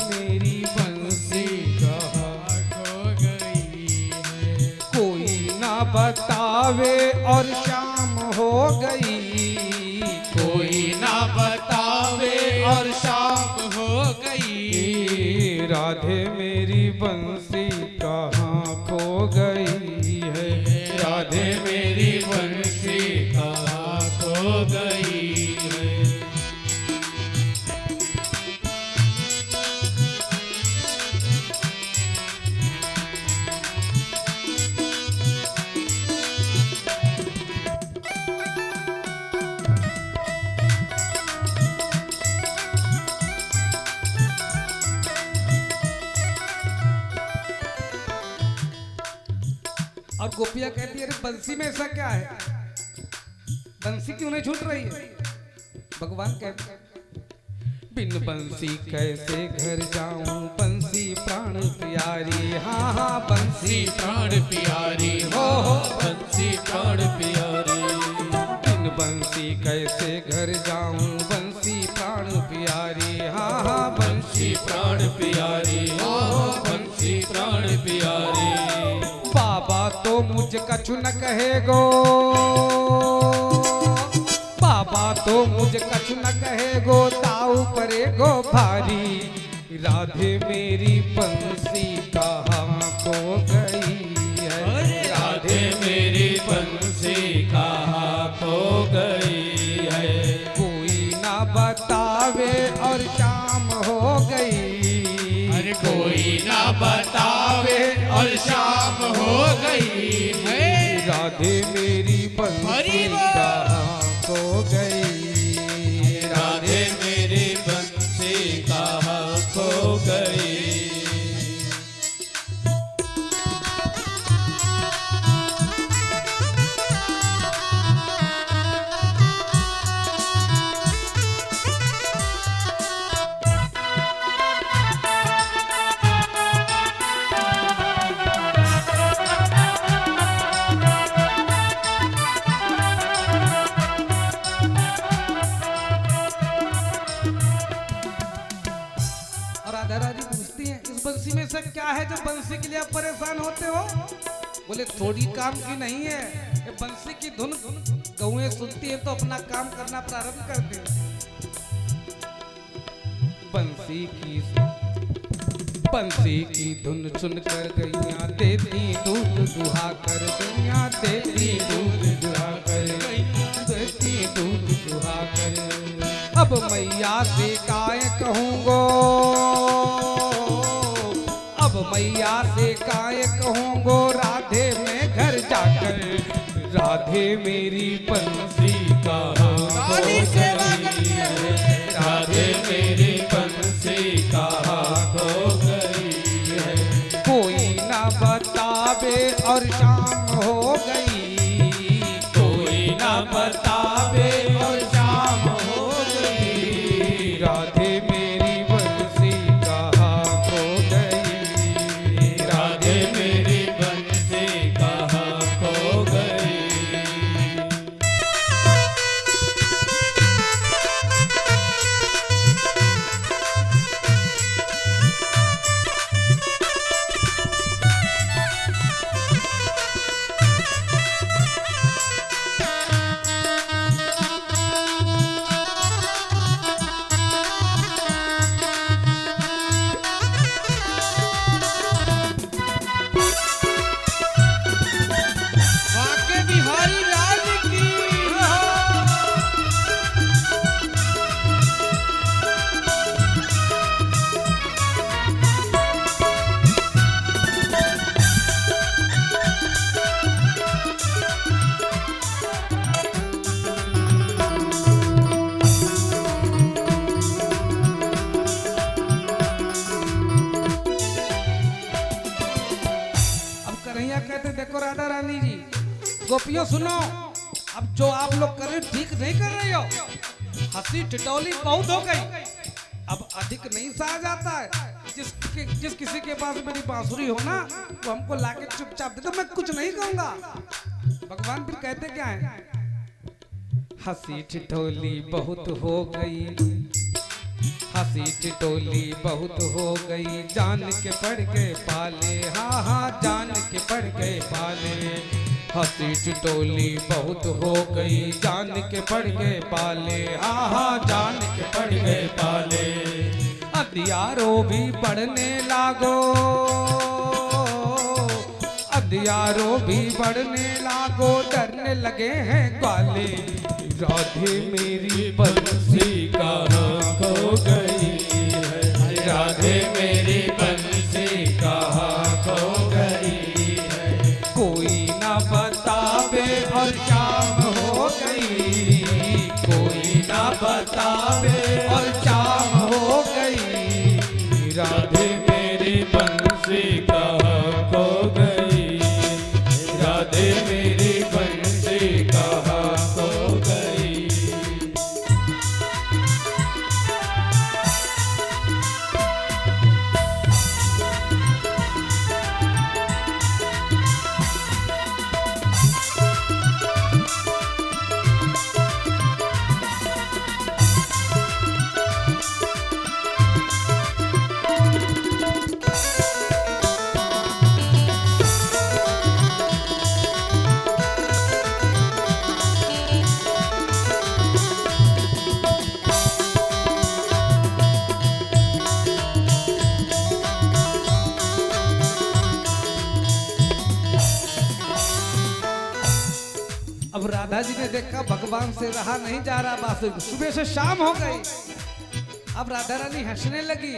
मेरी बंसी कहाँ खो गई है। कोई ना बतावे और शाम हो गई, कोई ना बतावे और शाम हो गई। राधे मेरी बंसी कहाँ खो गई है। राधे मेरी बंसी कहाँ खो गई है। और गोपिया कहती है अरे बंसी में ऐसा क्या है, बंसी क्यों नहीं छूट रही है। भगवान कहते बिन बंसी कैसे घर जाऊं, बंसी प्राण प्यारी। हाँ हाँ बंसी प्राण प्यारी हो, बंसी प्राण प्यारी। बिन बंसी कैसे घर जाऊं, बंसी प्राण प्यारी। हाँ हाँ बंसी प्राण प्यारी हो, बंसी प्राण प्यारी। बाबा तो मुझ कछु न कहेगो, बाबा तो मुझ कछु न कहेगो, ताऊ परेगो भारी। राधे मेरी बंसी कहाँ खो गई है। राधे मेरी बंसी कहाँ खो गई है। कोई ना बतावे और शाम हो गई। अरे कोई ना बतावे और शाम हो गई है। राधे मेरी बंसी कहाँ खो गई। राधे मेरी बंसी कहाँ खो गई। बंसी में से क्या है जो बंसी के लिए आप परेशान होते हो। बोले थोड़ी काम की नहीं है, ये बंसी की धुन गौएं सुनती है तो अपना काम करना प्रारंभ करते हैं। बंसी की धुन सुनकर गैया देती दूध दुहा कर, गैया देती दूध दुहा कर, देती दूध दुहा कर। अब मैया से काय कहूँगो, अब मैया से काय कहूँगो, राधे में घर जाकर। राधे मेरी बंसी कहाँ खो गई है। राधे मेरी बंसी कहाँ खो गई है। कोई ना बतावे और शाम हो गई, कोई ना बतावे और शाम हो गई। राधे मेरी बंसी कहाँ खो गई। राधे मेरी बंसी कहाँ खो गई। गोपियों सुनो, अब जो आप लोग कर रहे हो ठीक नहीं कर रही हो। हंसी ठिठौली बहुत हो गई, अब अधिक नहीं सहा जाता है। जिस किसी के पास मेरी बांसुरी हो ना, वो हमको लाके चुपचाप दे दो, मैं कुछ नहीं कहूंगा। भगवान फिर कहते क्या है, हंसी ठिठौली बहुत हो गई, हंसी टिटोली बहुत हो गई, जान के पड़ गए पाले, हाँ हाँ जान के पड़ गए पाले। हंसी टिटोली बहुत हो गई, जान के पड़ गए पाले, हाँ हाँ जान के पड़ गए पाले। अंधियारो भी बढ़ने लागो, अंधियारो भी बढ़ने लागो, डरने लगे हैं ग्वाले। राधे मेरी बंसी कहाँ खो गई है, राधे मेरी बंसी कहाँ खो गई है। कोई ना बतावे और शाम हो गई, कोई ना बतावे और शाम हो गई। राधे मेरी बंसी कहाँ खो गई, राधे मेरी बंसी कहाँ खो गई। अब राधा जी ने देखा भगवान से रहा नहीं जा रहा बांसुरी, सुबह से शाम हो गई। अब राधा रानी हंसने लगी।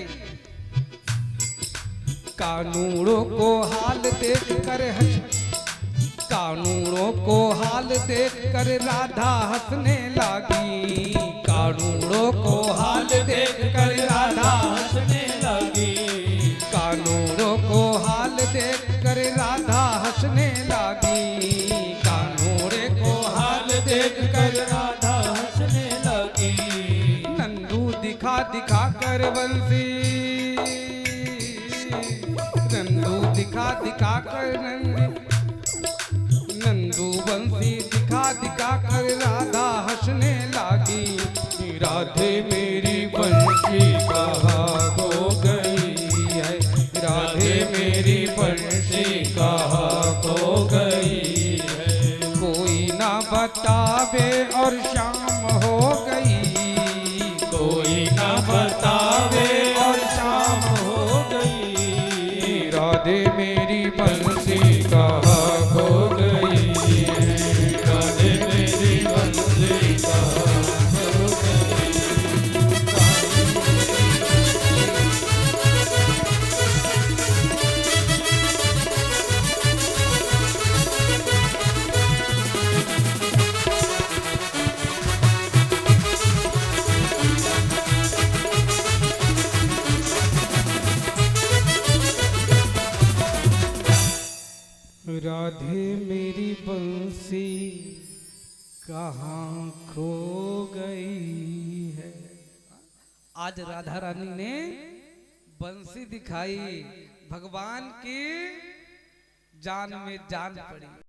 कानूनों को हाल देख कर कानूनों को हाल देख कर राधा हंसने लगी। कानूनों को हाल देख कर राधा हंसने लगी, कानूनों को हाल देख कर राधा हंसने लगी। कानूरे को हाल देख कर राधा हंसने लगी। नंदू दिखा दिखा कर बंसी, नंदू दिखा दिखा कर नंदू बंसी दिखा दिखा कर राधा हंसने लगी। राधे मेरी बंसी कहाँ खो गई है, राधे मेरी बंसी कहाँ खो गई है। कोई ना बतावे और शाम हो गई, कोई ना बतावे और शाम हो गई। राधे मेरी बंसी कहाँ खो गई, राधे मेरी बंसी कहाँ खो गई। राधे मेरी बंसी कहाँ खो गई है। आज राधा रानी ने बंसी दिखाई, भगवान की जान में जान पड़ी।